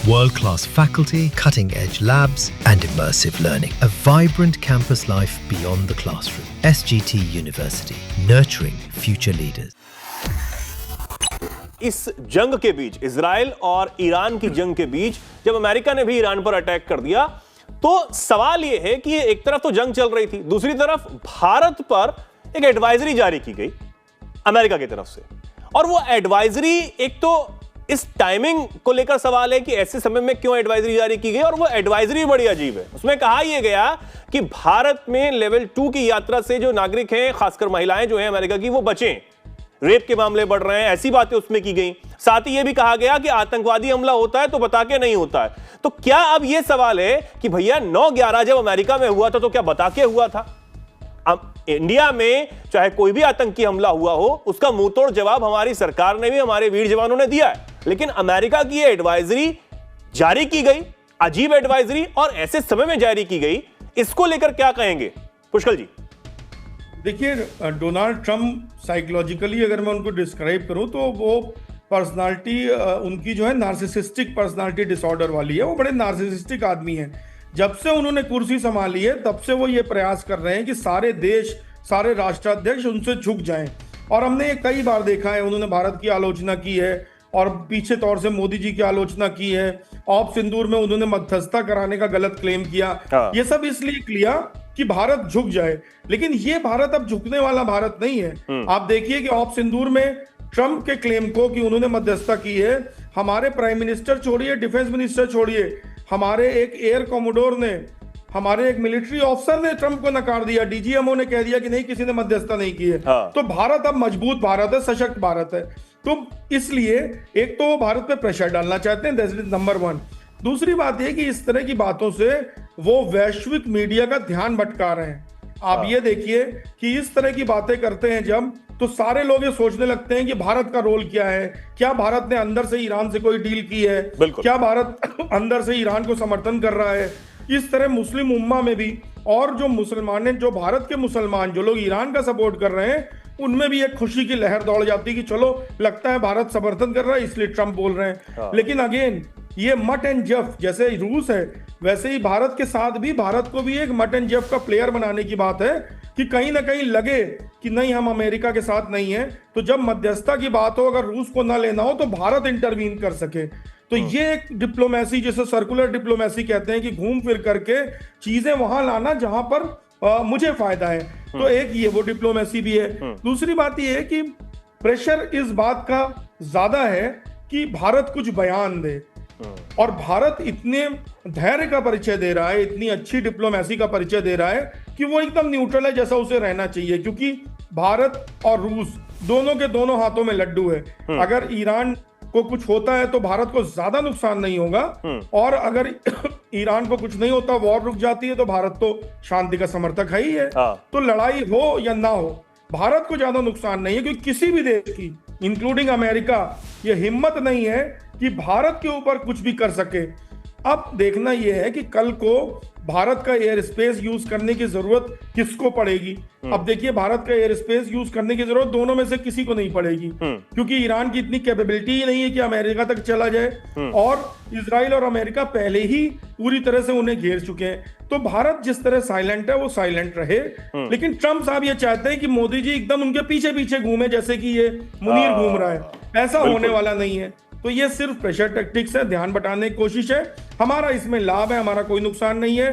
World-class faculty, cutting-edge labs, and immersive learning. A vibrant campus life beyond the classroom. SGT University, nurturing future leaders. इस जंग के बीच, Israel और Iran की जंग के बीच, जब अमेरिका ने भी ईरान पर अटैक कर दिया, तो सवाल यह है कि एक तरफ तो जंग चल रही थी, दूसरी तरफ भारत पर एक एडवाइजरी जारी की गई अमेरिका की तरफ से। और वो एडवाइजरी, एक तो इस टाइमिंग को लेकर सवाल है कि ऐसे समय में क्यों एडवाइजरी जारी की गई, और वो एडवाइजरी बड़ी अजीब है। उसमें कहा यह गया कि भारत में लेवल 2 की यात्रा से जो नागरिक हैं, खासकर महिलाएं जो हैं अमेरिका की, वो बचें। रेप के मामले बढ़ रहे हैं, ऐसी बातें उसमें की गई। साथ ही यह भी कहा गया कि आतंकवादी हमला होता है तो बता के नहीं होता है। तो क्या अब यह सवाल है कि भैया 9/11 जब अमेरिका में हुआ था तो क्या बता के हुआ था? अब इंडिया में चाहे कोई भी आतंकी हमला हुआ हो, उसका मुंहतोड़ जवाब हमारी सरकार ने भी, हमारे वीर जवानों ने दिया है। लेकिन अमेरिका की यह एडवाइजरी जारी की गई, अजीब एडवाइजरी, और ऐसे समय में जारी की गई, इसको लेकर क्या कहेंगे पुष्कल जी? देखिए, डोनाल्ड ट्रंप साइकोलॉजिकली अगर मैं उनको डिस्क्राइब करूं तो वो पर्सनालिटी उनकी जो है नार्सिसिस्टिक पर्सनालिटी डिसऑर्डर वाली है। वो बड़े नार्सिसिस्टिक आदमी हैं। जब से उन्होंने कुर्सी संभाली है तब से वो ये प्रयास कर रहे हैं कि सारे देश, सारे राष्ट्राध्यक्ष उनसे झुक जाएं। और हमने ये कई बार देखा है, उन्होंने भारत की आलोचना की है और पीछे तौर से मोदी जी की आलोचना की है। ऑप सिंदूर में उन्होंने मध्यस्थता कराने का गलत क्लेम किया। ये सब इसलिए किया कि भारत झुक जाए, लेकिन ये भारत अब झुकने वाला भारत नहीं है। आप देखिए कि ऑप सिंदूर में ट्रंप के क्लेम को कि उन्होंने मध्यस्थता की है, हमारे प्राइम मिनिस्टर छोड़िए, डिफेंस मिनिस्टर छोड़िए, हमारे एक एयर कॉमोडोर ने, हमारे एक मिलिट्री ऑफिसर ने ट्रंप को नकार दिया। डीजीएमओ ने कह दिया कि नहीं, किसी ने मध्यस्थता नहीं की है। तो भारत अब मजबूत भारत है, सशक्त भारत है। तो इसलिए एक तो भारत पे प्रेशर डालना चाहते हैं, दैट इज नंबर 1। दूसरी बात यह कि इस तरह की बातों से वो वैश्विक मीडिया का ध्यान भटका रहे हैं। आप ये देखिए कि इस तरह की बातें करते हैं जब, तो सारे लोग ये सोचने लगते हैं कि भारत का रोल क्या है, क्या भारत ने अंदर से ईरान से कोई डील की है, क्या भारत अंदर से ईरान को समर्थन कर रहा है। इस तरह मुस्लिम उम्मा में भी, और जो मुसलमान हैं, जो भारत के मुसलमान, जो लोग ईरान का सपोर्ट कर रहे हैं, उनमें भी एक खुशी की लहर दौड़ जाती है कि चलो, लगता है भारत समर्थन कर रहा है इसलिए ट्रंप बोल रहे हैं। लेकिन अगेन, ये मट एंड जफ, जैसे रूस है वैसे ही भारत के साथ भी, भारत को भी एक मट एंड जफ का प्लेयर बनाने की बात है कि कहीं ना कहीं लगे कि नहीं, हम अमेरिका के साथ नहीं है। तो जब मध्यस्थता की बात हो, अगर रूस को ना लेना हो तो भारत इंटरवीन कर सके। तो ये एक डिप्लोमेसी, जिसे सर्कुलर डिप्लोमेसी कहते हैं, कि घूम फिर करके चीजें वहां लाना जहां पर मुझे फायदा है। तो एक ये वो डिप्लोमेसी भी है। दूसरी बात ये है कि प्रेशर इस बात का ज्यादा है कि भारत कुछ बयान दे, और भारत इतने धैर्य का परिचय दे रहा है, इतनी अच्छी डिप्लोमेसी का परिचय दे रहा है कि वो एकदम न्यूट्रल है, जैसा उसे रहना चाहिए। क्योंकि भारत और रूस दोनों के दोनों हाथों में लड्डू है। अगर ईरान को कुछ होता है तो भारत को ज्यादा नुकसान नहीं होगा, और अगर ईरान को कुछ नहीं होता, वॉर रुक जाती है, तो भारत तो शांति का समर्थक है ही है। तो लड़ाई हो या ना हो, भारत को ज्यादा नुकसान नहीं है, क्योंकि किसी भी देश की, इंक्लूडिंग अमेरिका, ये हिम्मत नहीं है कि भारत के ऊपर कुछ भी कर सके। अब देखना यह है कि कल को भारत का एयर स्पेस यूज करने की जरूरत किसको पड़ेगी। अब देखिए, भारत का एयर स्पेस यूज करने की जरूरत दोनों में से किसी को नहीं पड़ेगी, क्योंकि ईरान की इतनी कैपेबिलिटी ही नहीं है कि अमेरिका तक चला जाए, और इजराइल और अमेरिका पहले ही पूरी तरह से उन्हें घेर चुके हैं। तो भारत जिस तरह साइलेंट है वो साइलेंट रहे। लेकिन ट्रंप साहब ये चाहते हैं कि मोदी जी एकदम उनके पीछे पीछे घूमे, जैसे कि ये मुनीर घूम रहा है। ऐसा होने वाला नहीं है। तो ये सिर्फ प्रेशर टैक्टिक्स है, ध्यान बटाने की कोशिश है। हमारा इसमें लाभ है, हमारा कोई नुकसान नहीं है।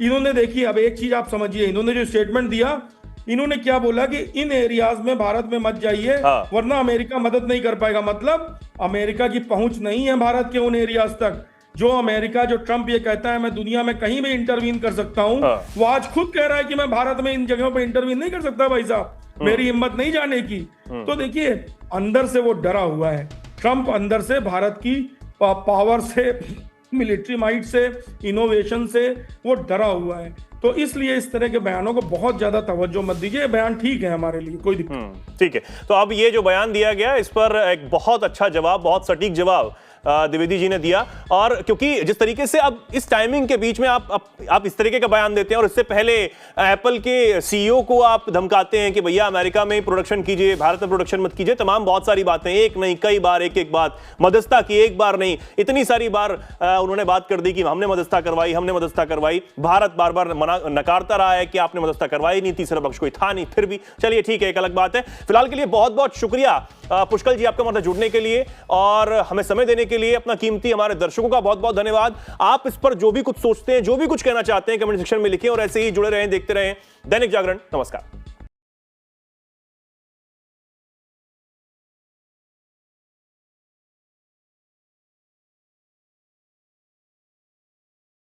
इन्होंने, देखिए, अब एक चीज आप समझिए, इन्होंने जो स्टेटमेंट दिया, इन्होंने क्या बोला कि इन एरियाज में भारत में मत जाइए, वरना अमेरिका मदद नहीं कर पाएगा। मतलब अमेरिका की पहुंच नहीं है भारत के उन एरियाज तक। जो अमेरिका, जो ट्रंप ये कहता है मैं दुनिया में कहीं भी इंटरवीन कर सकता हूं, वो आज खुद कह रहा है कि मैं भारत में इन जगहों पर इंटरवीन नहीं कर सकता भाई साहब, मेरी हिम्मत नहीं जाने की। तो देखिए, अंदर से वो डरा हुआ है। ट्रंप अंदर से भारत की पावर से, मिलिट्री माइट से, इनोवेशन से वो डरा हुआ है। तो इसलिए इस तरह के बयानों को बहुत ज्यादा तवज्जो मत दीजिए। बयान ठीक है हमारे लिए, कोई दिक्कत। ठीक है। तो अब ये जो बयान दिया गया, इस पर एक बहुत अच्छा जवाब, बहुत सटीक जवाब द्विवेदी जी ने दिया। और क्योंकि जिस तरीके से अब इस टाइमिंग के बीच में आप इस तरीके का बयान देते हैं, और इससे पहले एप्पल के सीईओ को आप धमकाते हैं कि भैया अमेरिका में प्रोडक्शन कीजिए, भारत में प्रोडक्शन मत कीजिए, तमाम बहुत सारी बातें, एक नहीं कई बार एक एक बात, मध्यस्थता की एक बार नहीं इतनी सारी बार उन्होंने बात कर दी कि हमने मध्यस्थता करवाई। भारत बार बार नकारता रहा है कि आपने मध्यस्थता करवाई नहीं, तीसरा पक्ष कोई था नहीं। फिर भी चलिए ठीक है, एक अलग बात है। फिलहाल के लिए बहुत बहुत शुक्रिया पुष्कल जी आपका हमारे जुड़ने के लिए और हमें समय देने के लिए। अपना कीमती हमारे दर्शकों का बहुत बहुत धन्यवाद। आप इस पर जो भी कुछ सोचते हैं, जो भी कुछ कहना चाहते हैं, कमेंट सेक्शन में लिखें और ऐसे ही जुड़े रहें, देखते रहें दैनिक जागरण। नमस्कार।